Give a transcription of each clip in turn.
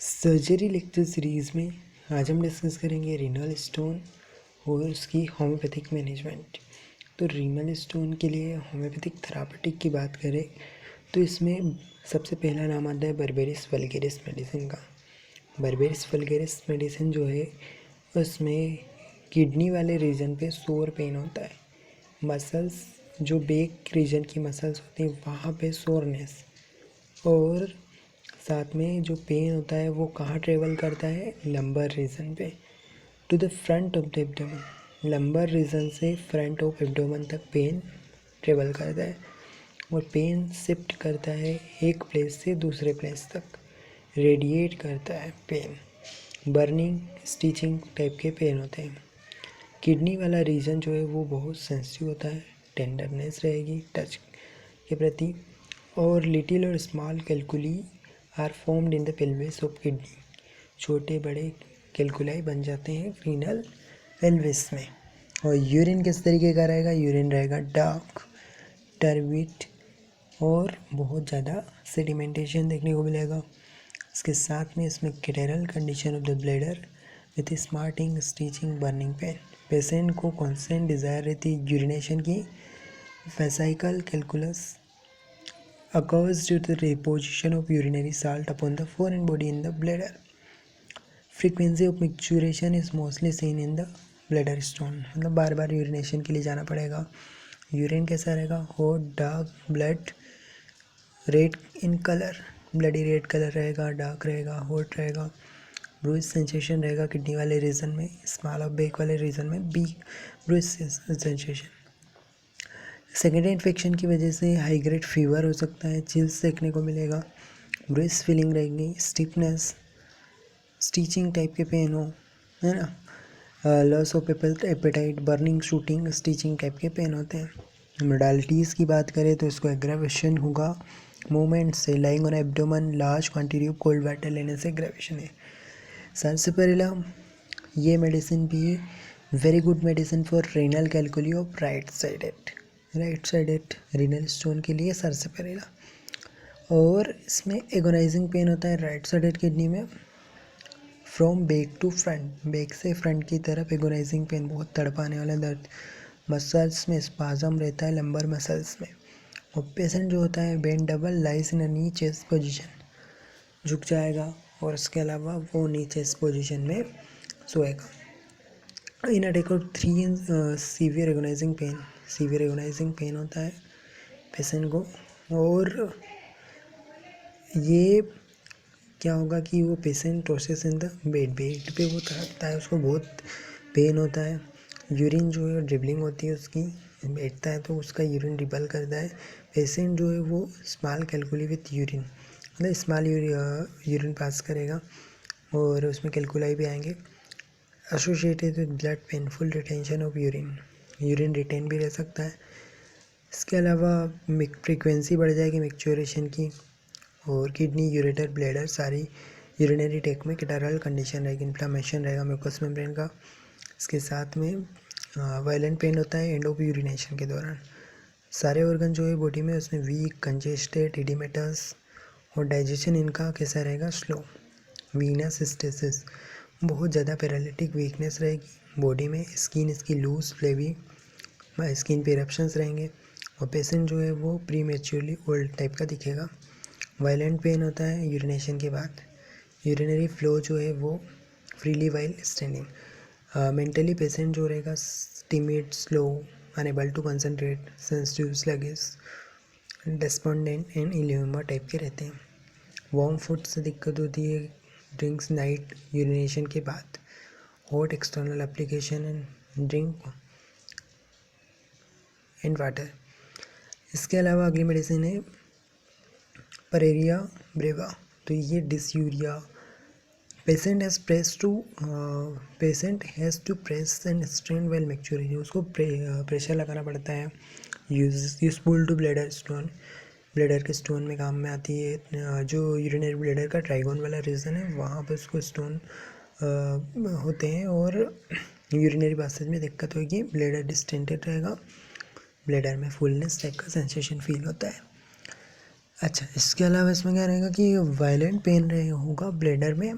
Surgery lecture series में आज हम डिस्कस करेंगे रीनल स्टोन और उसकी होम्योपैथिक मैनेजमेंट। तो रीनल स्टोन के लिए होम्योपैथिक थेरापेटिक की बात करें तो इसमें सबसे पहला नाम आता है बर्बेरिस वल्गेरिस मेडिसिन का। बर्बेरिस वल्गेरिस मेडिसिन जो है उसमें किडनी वाले रीजन पे सोर पेन होता है, मसल्स जो बैक रीजन की मसल्स होती हैं वहाँ पे सोरनेस, और साथ में जो पेन होता है वो कहाँ ट्रेवल करता है, लंबर रीजन पे, to the front of the abdomen. Lumbar region से फ्रंट ऑफ एब्डोमेन तक पेन ट्रेवल करता है और पेन शिफ्ट करता है एक प्लेस से दूसरे प्लेस तक, रेडिएट करता है पेन। बर्निंग स्टिचिंग टाइप के पेन होते हैं। किडनी वाला रीजन जो है वो बहुत सेंसिटिव होता है, टेंडरनेस रहेगी टच के प्रति, और लिटिल और small calculi are formed in the pelvis of kidney. छोटे बड़े कैलकुलाई बन जाते हैं रीनल पेल्विस में। और यूरिन किस तरीके का रहेगा, यूरिन रहेगा डार्क, टर्बिड और बहुत ज़्यादा सेडिमेंटेशन देखने को मिलेगा। इसके साथ में इसमें catarrhal condition of the bladder with smarting stitching burning pain. Patient को कॉन्स्टेंट डिज़ायर रहती है यूरिनेशन की। Vesical calculus occurs due to the reposition of urinary salt upon the foreign body in the bladder. Frequency of micturition is mostly seen in the bladder stone। मतलब बार बार urination के लिए जाना पड़ेगा। Urine कैसा रहेगा, hot dark blood red in colour, bloody red colour रहेगा, dark रहेगा, hot रहेगा। ब्रूइज सेंसेशन रहेगा किडनी वाले रीजन में, स्मॉल ऑफ बैक वाले रीजन में बी ब्रूइज सेंसेशन। सेकेंडरी इन्फेक्शन की वजह से हाई ग्रेड फीवर हो सकता है, चिल्स देखने को मिलेगा, ब्रेस्ट फीलिंग रहेगी, स्टिफनेस, स्टिचिंग टाइप के पेन हो, है ना, loss of appetite, burning shooting stitching type के पेन होते हैं। मोडालिटीज़ की बात करें तो इसको एग्रावेशन होगा मूवमेंट से, lying on abdomen, large quantity of cold water लेने से एग्रावेशन है। सार्सेपेरिला ये मेडिसिन भी very good medicine for renal calculi of right sided renal stone के लिए सार्सेपेरिला। और इसमें एगोनाइजिंग पेन होता है राइट साइडेड किडनी में, from back to front, back से फ्रंट की तरफ एगोनाइजिंग पेन, बहुत तड़पाने वाला दर्द। मसल्स में स्पाजम रहता है लंबर मसल्स में। और पेशेंट जो होता है bend double lies in knee chest position, झुक जाएगा और उसके अलावा वो नी चेस्ट पोजिशन में सोएगा। In attack of 3 severe agonising pain होता है पेशेंट को। और ये क्या होगा कि वो patient tosses in the bed पे वो थकता है, उसको बहुत पेन होता है। यूरिन जो है ड्रिबलिंग होती है उसकी, बैठता है तो उसका यूरिन ड्रिबल करता है। पेशेंट जो है वो स्मॉल कैलकुली विथ यूरिन, मतलब स्मॉल यूरिन पास करेगा और उसमें कैलकुलाई भी आएंगे। Associated with blood painful retention of urine retain भी रह सकता है। इसके अलावा फ्रीक्वेंसी बढ़ जाएगी मिक्चुरेशन की, और किडनी यूरेटर ब्लैडर सारी यूरिनरी ट्रैक्ट में कैटारल कंडीशन रहेगी, इन्फ्लामेशन रहेगा म्यूकस मेम्ब्रेन का। इसके साथ में वायलेंट पेन होता है एंड ऑफ यूरिनेशन के दौरान। सारे ऑर्गन जो है बॉडी में उसमें वीक, कंजेस्टेड, इडिमेटस, और डाइजेशन इनका कैसा रहेगा, स्लो। वीनस स्टेसिस, बहुत ज़्यादा पैरालिटिक वीकनेस रहेगी बॉडी में। स्किन इसकी लूज फ्लेवी, स्किन पे इरप्शंस रहेंगे, और पेशेंट जो है वो प्रीमेच्योरली ओल्ड टाइप का दिखेगा। वायलेंट पेन होता है यूरिनेशन के बाद। यूरिनरी फ्लो जो है वो freely while standing. Mentally patient जो रहेगा timid, slow, unable to concentrate, sensitive, sluggish, despondent and ill humour type के रहते हैं। वार्म फूड से दिक्कत होती है, ड्रिंक्स नाइट यूरिनेशन के बाद। Hot external application and drink and water. इसके अलावा अगली मेडिसिन है परेरिया ब्रेवा। तो ये dysuria, patient has to press and strain well micturition, उसको प्रेशर लगाना पड़ता है। Useful to bladder stone, bladder के स्टोन में काम में आती है। जो यूरिनरी ब्लैडर का ट्राइगोन वाला रीजन है वहाँ पर उसको स्टोन होते हैं, और यूरिनरी पासेज में दिक्कत होगी, ब्लैडर डिस्टेंटेड रहेगा, ब्लैडर में फुलनेस टाइप का सेंसेशन फील होता है। अच्छा, इसके अलावा इसमें क्या रहेगा कि वायलेंट पेन रहे होगा ब्लैडर में,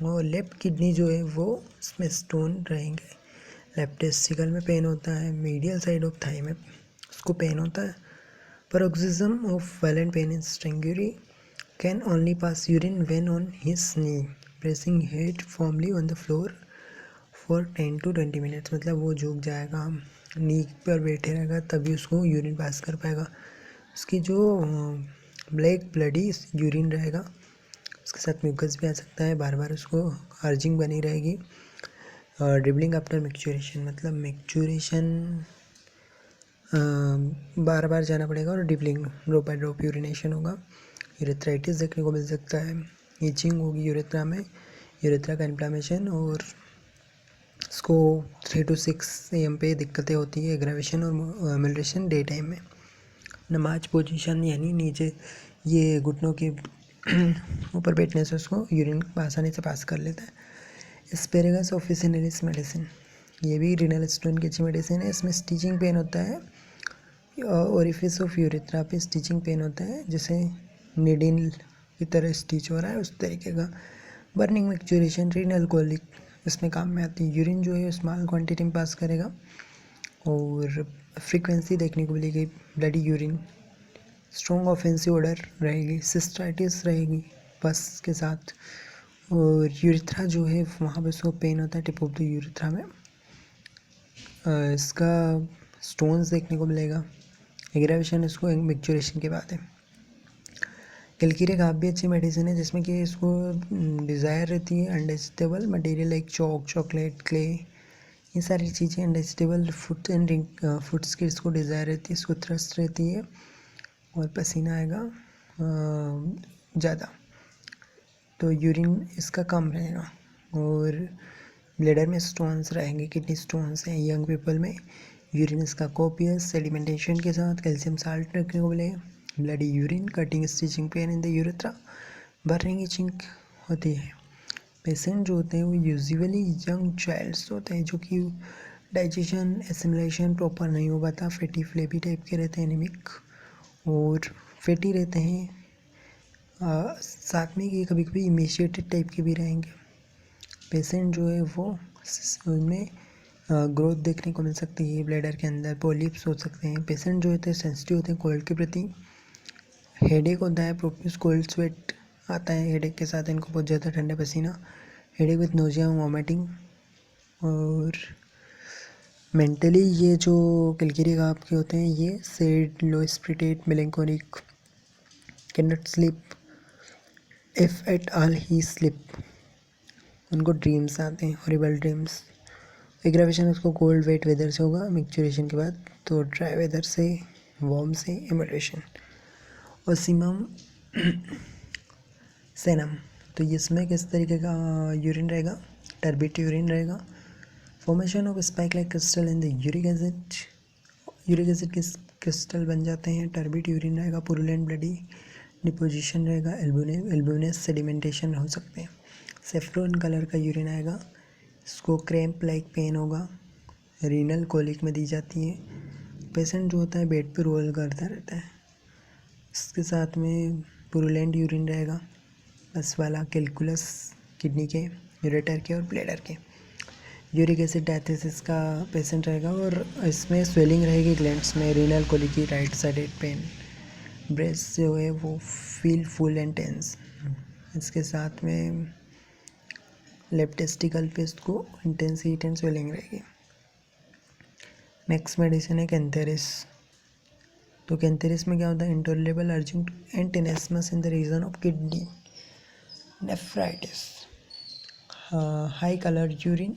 और लेफ्ट किडनी जो है वो इसमें स्टोन रहेंगे। लेफ्ट टेस्टिकल में पेन होता है, मीडियल साइड ऑफ थाई में उसको पेन होता है। paroxysm of violent pain in Stranguri can only pass urine when on his knee, pressing head firmly on the floor for 10 to 20 minutes। मतलब वो झुक जाएगा, नी पर बैठे रहेगा, तभी उसको यूरिन पास कर पाएगा। उसकी जो ब्लैक ब्लडी यूरिन रहेगा, उसके साथ म्यूकस भी आ सकता है, बार बार उसको अर्जिंग बनी रहेगी। ड्रिबलिंग आफ्टर मैक्चुरेशन, मतलब मैक्चुरेशन बार बार जाना पड़ेगा, और dribbling drop by drop urination होगा। यूरेथ्राइटिस देखने को मिल सकता है, ईचिंग होगी यूरेथ्रा में, यूरेथ्रा का इन्फ्लामेशन, और इसको 3 to 6 AM पे दिक्कतें होती है, एग्रावेशन और मिल्ट्रेशन डे टाइम में। नमाज पोजीशन यानी नीचे ये घुटनों के ऊपर बैठने से उसको यूरिन आसानी से पास कर लेता है। एस्पेरेगस ऑफिसिनलिस मेडिसिन, ये भी रीनल स्टोन की अच्छी मेडिसिन है। इसमें स्टिचिंग पेन होता है, ओरिफिस ऑफ यूरेथ्रा पे स्टिचिंग पेन होता है, जैसे निडिल की तरह स्टिच हो रहा है उस तरीके का। बर्निंग मैक्चुरेशन, रीनल कोलिक इसमें काम में आती है। यूरिन जो है स्मॉल क्वांटिटी में पास करेगा, और फ्रीक्वेंसी देखने को मिलेगी bloody urine. Strong offensive order रहेगी, सिस्टाइटिस रहेगी पस के साथ, और यूरेथ्रा जो है वहाँ पे उसको पेन होता है टिप ऑफ द यूरेथ्रा में। इसका स्टोन्स देखने को मिलेगा। एग्रावेशन इसको मैक्चुरेशन के बाद है। कैलकीरिया घाव भी अच्छी मेडिसिन है, जिसमें कि इसको डिज़ायर रहती है undigestible material like chalk, chocolate, clay, ये सारी चीज़ें undigestible food and drink foods की इसको डिज़ायर रहती है, इसको थ्रस्ट रहती है, और पसीना आएगा ज़्यादा, तो यूरिन इसका कम रहेगा। और ब्लैडर में स्टोन्स रहेंगे, किडनी स्टोन्स हैं यंग पीपल में। यूरिन इसका कोपियस सेडिमेंटेशन के साथ कैल्शियम साल्ट रखने को मिलेगा। Bloody urine, cutting stitching pain in the urethra, burning itching होती है। पेशेंट जो होते हैं वो यूजुअली यंग चाइल्ड्स होते हैं, जो कि डाइजेशन एसिमिलेशन प्रॉपर नहीं हो पाता, फैटी फ्लेबी टाइप के रहते हैं, एनीमिक और फैटी रहते हैं। साथ में ये कभी कभी इमेशिएटेड टाइप के भी रहेंगे। पेशेंट जो है वो उनमें ग्रोथ देखने को मिल सकती है, ब्लैडर के अंदर पॉलिप्स हो सकते हैं। पेशेंट जो होते हैं सेंसिटिव होते हैं कोल्ड के प्रति। हेडेक होता है, प्रोफ्यूज कोल्ड स्वेट आता है हेडेक के साथ, इनको बहुत ज़्यादा ठंडा पसीना, हेडेक विथ नोजिया, वॉमिटिंग। और मेंटली ये जो कैलकीरिया घाव के होते हैं ये sad, low spirited, melancholic, can not sleep if at all he sleep, उनको ड्रीम्स आते हैं, हॉरिबल ड्रीम्स। एग्रावेशन उसको कोल्ड वेट वेदर से होगा मैक्चुरेशन के बाद, तो ड्राई वेदर से, वार्म से इमल्ट्रेशन। और सीमम सेनम, तो इसमें किस तरीके का यूरिन रहेगा, टर्बिट यूरिन रहेगा। Formation of spike like crystal in the uric acid, uric acid के क्रिस्टल बन जाते हैं। टर्बिट यूरिन रहेगा, पुरुलेंट ब्लडी डिपोजिशन रहेगा, एल्ब्यूमिनस सेडिमेंटेशन हो सकते हैं। सेफ्रोन कलर का यूरिन आएगा, इसको क्रैम्प लाइक पेन होगा, रीनल कोलिक में दी जाती है। पेशेंट जो होता है बेड पे रोल करता रहता है। इसके साथ में पुरुलेंट यूरिन रहेगा, बस वाला कैलकुलस किडनी के, यूरेटर के और ब्लैडर के। यूरिक एसिड डायथिसिस का पेशेंट रहेगा, और इसमें स्वेलिंग रहेगी ग्लैंड्स में, रीनल कोलिक की राइट साइडेड पेन। ब्रेस्ट जो है वो फील फुल एंड टेंस। इसके साथ में लेफ्ट टेस्टिकल पे इसको इंटेंस हीट एंड स्वेलिंग रहेगी। नेक्स्ट मेडिसिन है कैंथेरिस। तो कैंथेरिस में क्या होता है, intolerable urgent and tenesmus in the region of kidney, nephritis, high colour urine,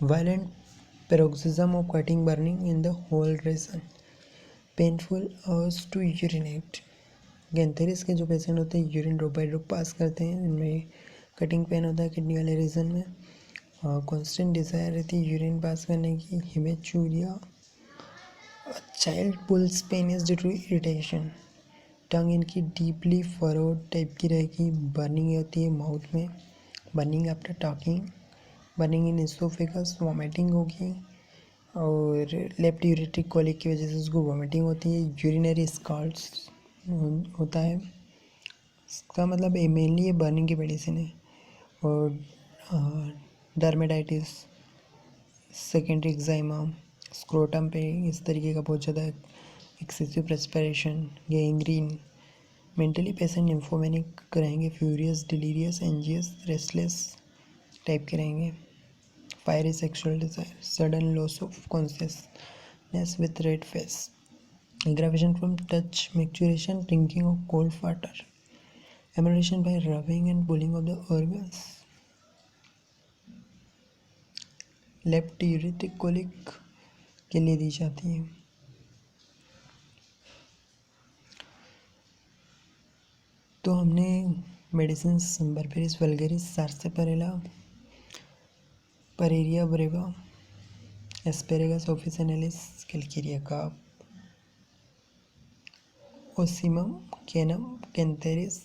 violent paroxysm of cutting burning in the whole region, painful urge to urinate. Cantharis के जो patient होते हैं urine drop by drop pass करते हैं, इनमें cutting pen होता है kidney वाले रीजन में, कांस्टेंट डिज़ायर रहती है यूरिन पास करने की, haematuria, child pulls pain is due to irritation, tongue इनकी डीपली फरोड टाइप की रहेगी, बर्निंग होती है माउथ में, burning after talking, burning in oesophagus, vomiting होगी, और लेफ्ट यूरेटिक कोलिक की वजह से उसको वॉमिटिंग होती है। यूरिनरी स्कॉल्स होता है। इसका मतलब मेनली ये बर्निंग की मेडिसिन है। और डर्मेटाइटिस, सेकेंडरी एक्साइमा, स्क्रोटम पे इस तरीके का बहुत ज़्यादा excessive respiration, gangrene. Mentally patient nymphomaniac रहेंगे, furious, delirious, anxious, restless type के रहेंगे। Fiery sexual desire, sudden loss of consciousness with red face, aggravation from touch, micturition, drinking of cold water, emulation by rubbing and pulling of the organs, left ureteric colic के लिए दी जाती है। तो हमने medicine Berberis vulgaris, Sarsaparilla, Pareira brava, Asparagus officinalis, Calcarea carb, Ocimum, canum, cantharis,